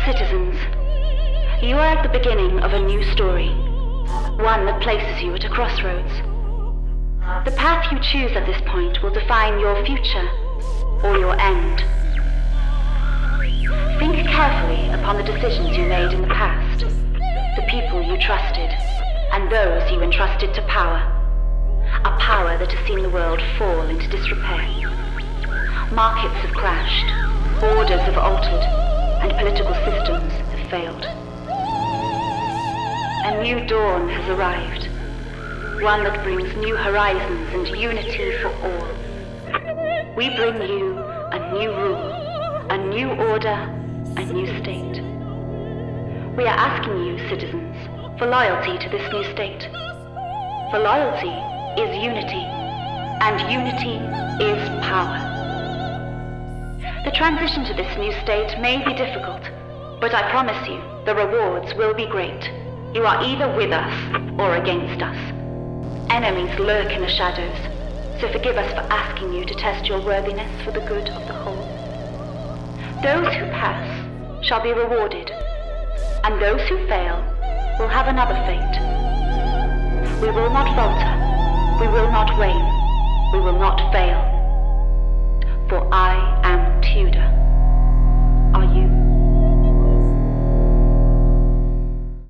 Citizens, you are at the beginning of a new story, one that places you at a crossroads. The path you choose at this point will define your future or your end. Think carefully upon the decisions you made in the past, the people you trusted, and those you entrusted to power. A power that has seen the world fall into disrepair. Markets have crashed, borders have altered, and political systems have failed. A new dawn has arrived, one that brings new horizons and unity for all. We bring you a new rule, a new order, a new state. We are asking you, citizens, for loyalty to this new state. For loyalty is unity, and unity is power. The transition to this new state may be difficult, but I promise you, the rewards will be great. You are either with us or against us. Enemies lurk in the shadows, so forgive us for asking you to test your worthiness for the good of the whole. Those who pass shall be rewarded, and those who fail will have another fate. We will not falter, we will not wane, we will not fail. For I am Tudor. Are you?